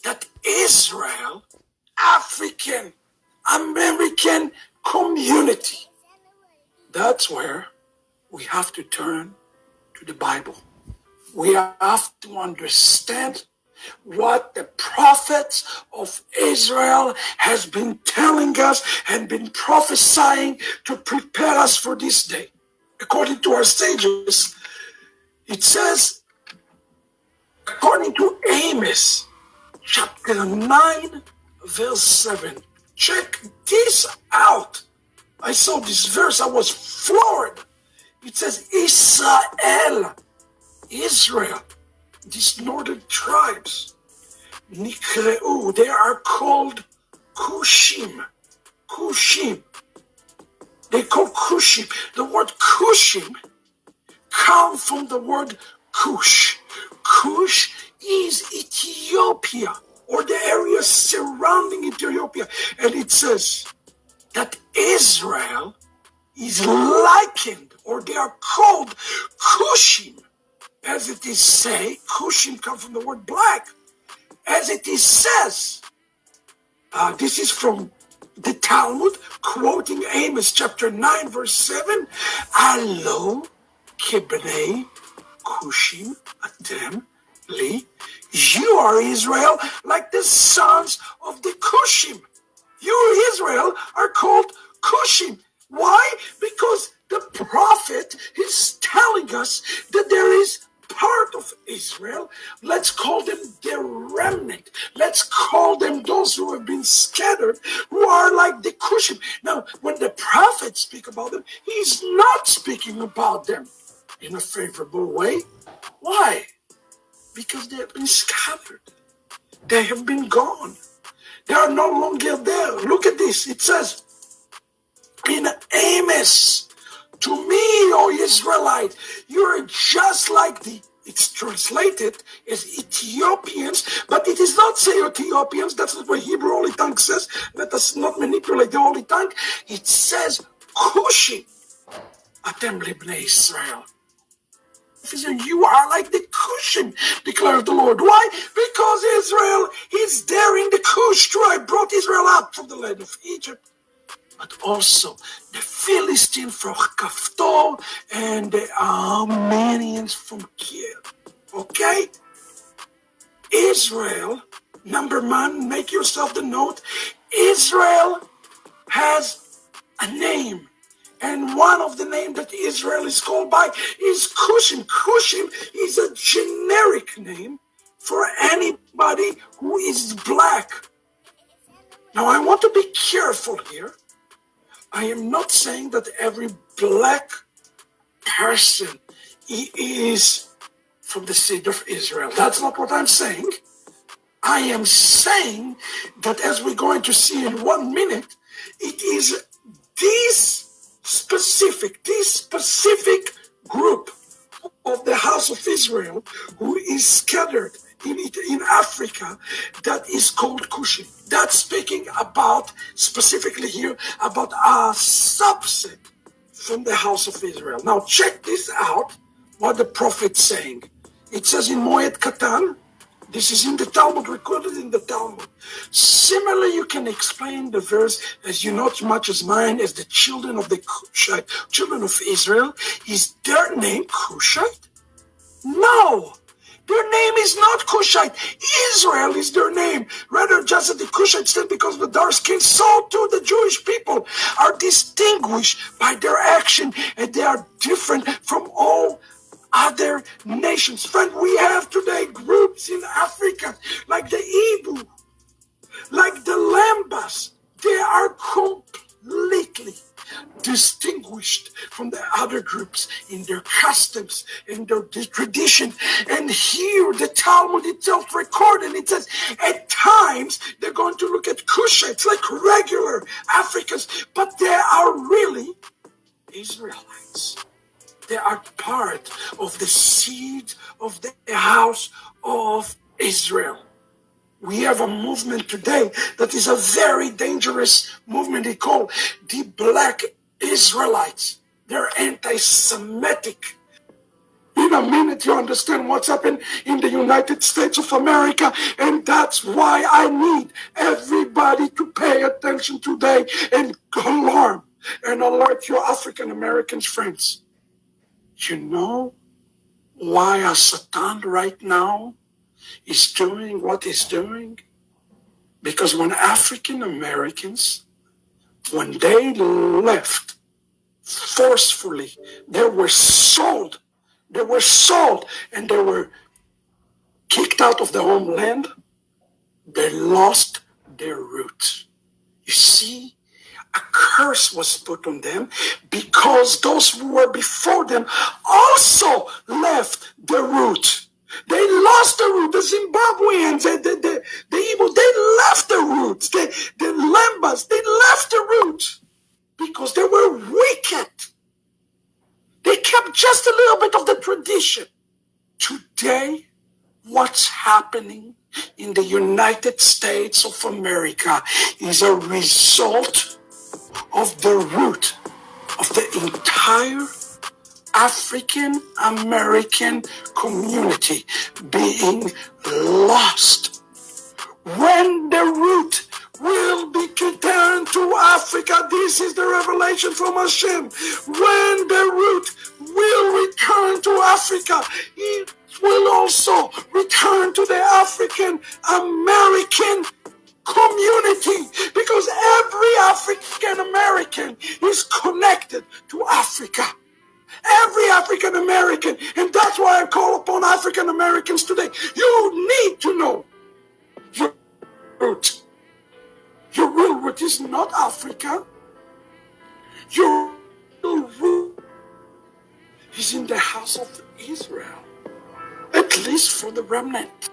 that Israel, African American community, that's where we have to turn to the Bible. We have to understand what the prophets of Israel has been telling us and been prophesying to prepare us for this day. According to our sages, it says, according to Amos, chapter 9, verse 7. Check this out. I saw this verse, I was floored. It says, Israel, these northern tribes, Nikreu, they are called Kushim. Kushim. They call Kushim. The word Kushim comes from the word Kush. Kush is Ethiopia, or the area surrounding Ethiopia. And it says that Israel is likened, or they are called Kushim. As it is say, Kushim comes from the word black. As it is says, this is from the Talmud, quoting Amos chapter 9, verse 7, Alo kebnei Kushim atem li. You are Israel like the sons of the Kushim. You, Israel, are called Kushim. Why? Because the prophet is telling us that there is part of Israel, let's call them the remnant. Let's call them those who have been scattered, who are like the Kushim. Now, when the prophets speak about them, he's not speaking about them in a favorable way. Why? Because they have been scattered. They have been gone. They are no longer there. Look at this. It says in Amos, to me, O Israelite, you are just like it's translated as Ethiopians, but it does not say Ethiopians. That's not what Hebrew Holy Tongue says. Let us not manipulate the Holy Tongue. It says Kushim. Atem libnei Israel. You are like the Kushim, declares the Lord. Why? Because Israel is there in the Kush tribe, brought Israel out from the land of Egypt. But also the Philistines from Kaftor and the Armenians from Kiev. Okay? Israel, number one, make yourself the note. Israel has a name. And one of the names that Israel is called by is Kushim. Kushim is a generic name for anybody who is black. Now, I want to be careful here. I am not saying that every black person is from the seed of Israel. That's not what I'm saying. I am saying that, as we're going to see in 1 minute, it is this specific group of the house of Israel who is scattered in Africa that is called Kushim. That's speaking about, specifically here, about a subset from the house of Israel. Now check this out, what the prophet's saying. It says in Moed Katan, this is in the Talmud, recorded in the Talmud. Similarly, you can explain the verse as you not much as mine, as the children of the Cushite, children of Israel. Is their name Cushite? No, their name is not Cushite. Israel is their name. Rather, just as the Cushites stand because of the dark skin, so too the Jewish people are distinguished by their action, and they are different from all other nations. Friend, we have today groups in Africa like the Ibu, like the Lambas. They are completely distinguished from the other groups in their customs, in their tradition. And here the Talmud itself recorded, it says at times they're going to look at Cushites like regular Africans, but they are really Israelites. They are part of the seed of the house of Israel. We have a movement today that is a very dangerous movement. They call the Black Israelites. They're anti-Semitic. In a minute, you understand what's happened in the United States of America. And that's why I need everybody to pay attention today and alarm and alert your African Americans friends. You know why Satan right now is doing what he's doing? Because when African Americans, when they left forcefully, they were sold and they were kicked out of the homeland, they lost their roots. You see, a curse was put on them because those who were before them also left the root. They lost the root. The Zimbabweans, the Igbo, they left the roots. The Lembas, they left the root because they were wicked. They kept just a little bit of the tradition. Today, what's happening in the United States of America is a result of the root of the entire African American community being lost. When the root will be returned to Africa, this is the revelation from Hashem. When the root will return to Africa, it will also return to the African American community, because every African American is connected to Africa. Every African American. And that's why I call upon African Americans today. You need to know your root. Your real root is not Africa. Your real root is in the house of Israel, at least for the remnant.